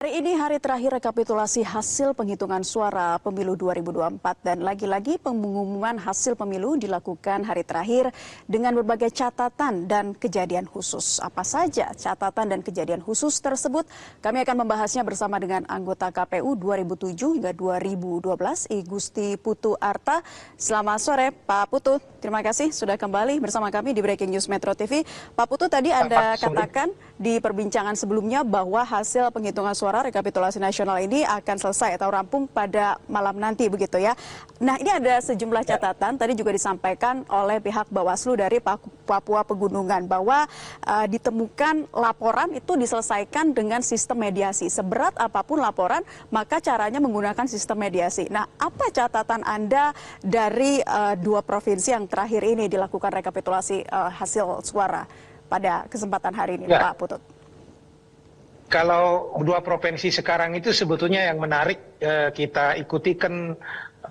Hari ini hari terakhir rekapitulasi hasil penghitungan suara pemilu 2024 dan lagi-lagi pengumuman hasil pemilu dilakukan hari terakhir dengan berbagai catatan dan kejadian khusus. Apa saja catatan dan kejadian khusus tersebut? Kami akan membahasnya bersama dengan anggota KPU 2007 hingga 2012, I Gusti Putu Arta. Selamat sore Pak Putu, terima kasih sudah kembali bersama kami di Breaking News Metro TV. Pak Putu, tadi Anda katakan di perbincangan sebelumnya bahwa hasil penghitungan suara rekapitulasi nasional ini akan selesai atau rampung pada malam nanti begitu ya. Nah, ini ada sejumlah catatan tadi juga disampaikan oleh pihak Bawaslu dari Papua Pegunungan bahwa ditemukan laporan itu diselesaikan dengan sistem mediasi. Seberat apapun laporan, maka caranya menggunakan sistem mediasi. Nah, apa catatan Anda dari dua provinsi yang terakhir ini dilakukan rekapitulasi hasil suara pada kesempatan hari ini, Pak Putut? Kalau dua provinsi sekarang itu sebetulnya yang menarik kita ikuti kan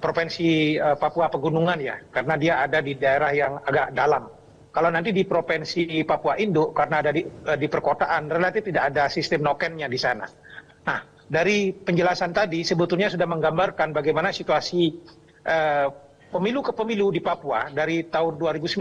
provinsi Papua Pegunungan ya, karena dia ada di daerah yang agak dalam. Kalau nanti di provinsi Papua Induk, karena ada di perkotaan, relatif tidak ada sistem nokennya di sana. Nah, dari penjelasan tadi sebetulnya sudah menggambarkan bagaimana situasi pemilu ke pemilu di Papua dari tahun 2009.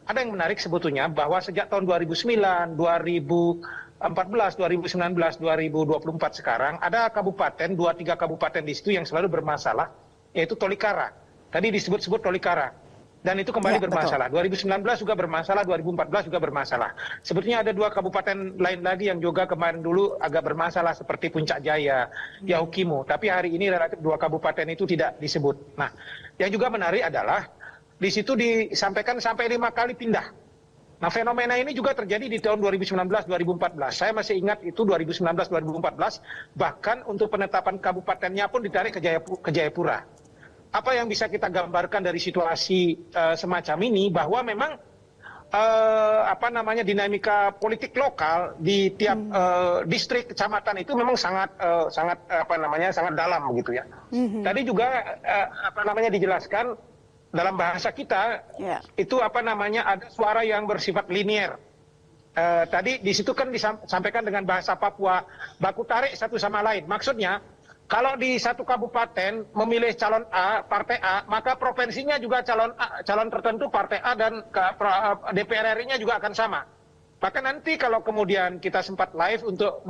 Ada yang menarik sebetulnya bahwa sejak tahun 2009, 2014, 2019, 2024 sekarang ada kabupaten, 2-3 kabupaten di situ yang selalu bermasalah, yaitu Tolikara. Tadi disebut-sebut Tolikara. Dan itu kembali bermasalah. Betul. 2019 juga bermasalah, 2014 juga bermasalah. Sebetulnya ada 2 kabupaten lain lagi yang juga kemarin dulu agak bermasalah seperti Puncak Jaya, Yahukimo. Tapi hari ini relatif 2 kabupaten itu tidak disebut. Nah, yang juga menarik adalah di situ disampaikan sampai 5 kali pindah. Nah, fenomena ini juga terjadi di tahun 2019-2014. Saya masih ingat itu 2019-2014, bahkan untuk penetapan kabupatennya pun ditarik ke Jayapura. Apa yang bisa kita gambarkan dari situasi semacam ini, bahwa memang dinamika politik lokal di tiap distrik kecamatan itu memang sangat dalam begitu ya. Tadi juga dijelaskan dalam bahasa kita itu ada suara yang bersifat linier. Tadi di situ kan disampaikan dengan bahasa Papua, baku tarik satu sama lain. Maksudnya kalau di satu kabupaten memilih calon A, partai A, maka provinsinya juga calon tertentu partai A dan DPR RI-nya juga akan sama. Bahkan nanti kalau kemudian kita sempat live untuk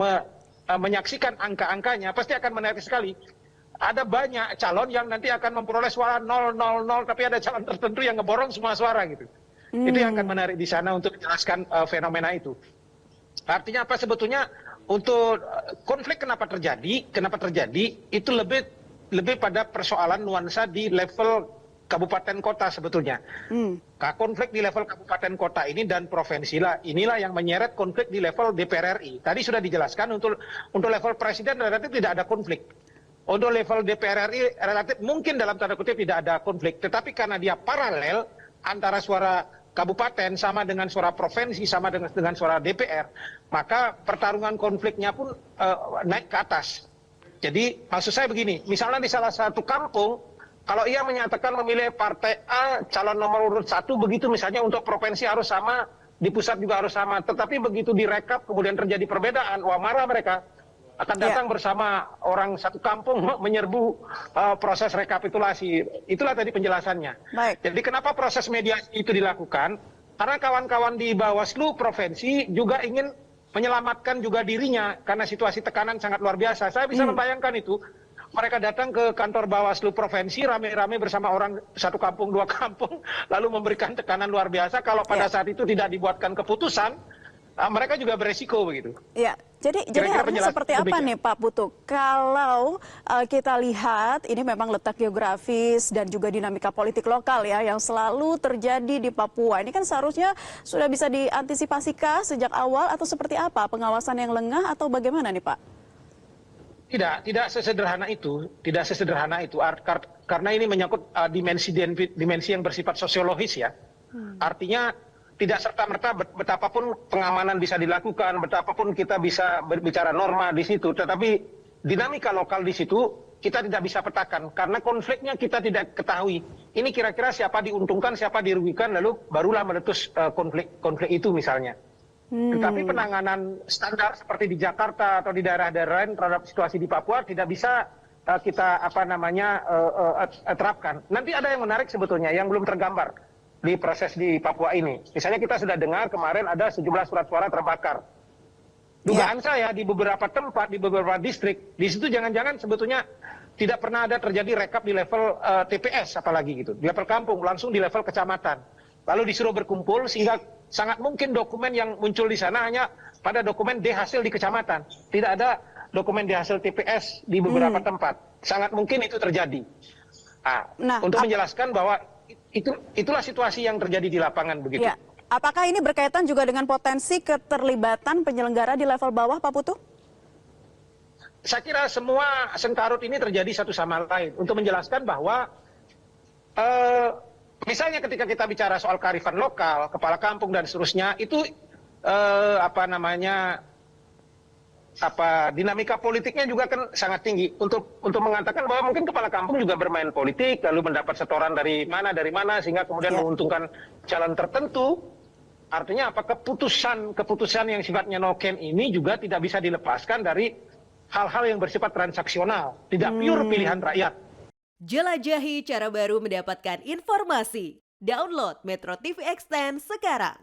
menyaksikan angka-angkanya, pasti akan menarik sekali. Ada banyak calon yang nanti akan memperoleh suara 000, tapi ada calon tertentu yang ngeborong semua suara gitu. Itu yang akan menarik di sana untuk menjelaskan fenomena itu. Artinya apa sebetulnya untuk konflik kenapa terjadi itu lebih pada persoalan nuansa di level kabupaten kota sebetulnya. Konflik di level kabupaten kota ini dan provinsi inilah yang menyeret konflik di level DPR RI. Tadi sudah dijelaskan untuk level presiden relatif tidak ada konflik. Untuk level DPR RI relatif mungkin dalam tanda kutip tidak ada konflik. Tetapi karena dia paralel antara suara kabupaten sama dengan suara provinsi sama dengan suara DPR, maka pertarungan konfliknya pun naik ke atas. Jadi maksud saya begini, misalnya di salah satu kampung, kalau ia menyatakan memilih partai A calon nomor urut 1 begitu misalnya untuk provinsi harus sama, di pusat juga harus sama. Tetapi begitu direkap kemudian terjadi perbedaan, wah marah mereka. Akan datang bersama orang satu kampung menyerbu proses rekapitulasi. Itulah tadi penjelasannya. Baik. Jadi kenapa proses mediasi itu dilakukan? Karena kawan-kawan di Bawaslu provinsi juga ingin menyelamatkan juga dirinya karena situasi tekanan sangat luar biasa. Saya bisa membayangkan itu. Mereka datang ke kantor Bawaslu provinsi rame-rame bersama orang satu kampung, 2 kampung, lalu memberikan tekanan luar biasa. Kalau pada saat itu tidak dibuatkan keputusan, mereka juga beresiko begitu. Ya, jadi harusnya seperti apa nih Pak Putu? Kalau kita lihat ini memang letak geografis dan juga dinamika politik lokal ya yang selalu terjadi di Papua. Ini kan seharusnya sudah bisa diantisipasikah sejak awal atau seperti apa? Pengawasan yang lengah atau bagaimana nih Pak? Tidak sesederhana itu, karena ini menyangkut dimensi yang bersifat sosiologis ya. Artinya tidak serta-merta betapapun pengamanan bisa dilakukan, betapapun kita bisa berbicara norma di situ, tetapi dinamika lokal di situ kita tidak bisa petakan karena konfliknya kita tidak ketahui. Ini kira-kira siapa diuntungkan, siapa dirugikan, lalu barulah meletus konflik itu misalnya. Tetapi penanganan standar seperti di Jakarta atau di daerah-daerah lain terhadap situasi di Papua tidak bisa kita terapkan. Nanti ada yang menarik sebetulnya yang belum tergambar di proses di Papua ini. Misalnya kita sudah dengar kemarin ada sejumlah surat suara terbakar. Dugaan saya di beberapa tempat, di beberapa distrik, di situ jangan-jangan sebetulnya tidak pernah ada terjadi rekap di level TPS apalagi gitu. Di level kampung, langsung di level kecamatan. Lalu disuruh berkumpul sehingga sangat mungkin dokumen yang muncul di sana hanya pada dokumen D hasil di kecamatan. Tidak ada dokumen D hasil TPS di beberapa tempat. Sangat mungkin itu terjadi. Untuk menjelaskan bahwa itulah situasi yang terjadi di lapangan begitu. Ya. Apakah ini berkaitan juga dengan potensi keterlibatan penyelenggara di level bawah, Pak Putu? Saya kira semua sengkarut ini terjadi satu sama lain. Untuk menjelaskan bahwa misalnya ketika kita bicara soal kearifan lokal, kepala kampung dan seterusnya, itu dinamika politiknya juga kan sangat tinggi untuk mengatakan bahwa mungkin kepala kampung juga bermain politik, lalu mendapat setoran dari mana sehingga kemudian menguntungkan calon tertentu. Artinya apa, keputusan yang sifatnya noken ini juga tidak bisa dilepaskan dari hal-hal yang bersifat transaksional, tidak pure pilihan rakyat. Jelajahi cara baru mendapatkan informasi. Download Metro TV Extend sekarang.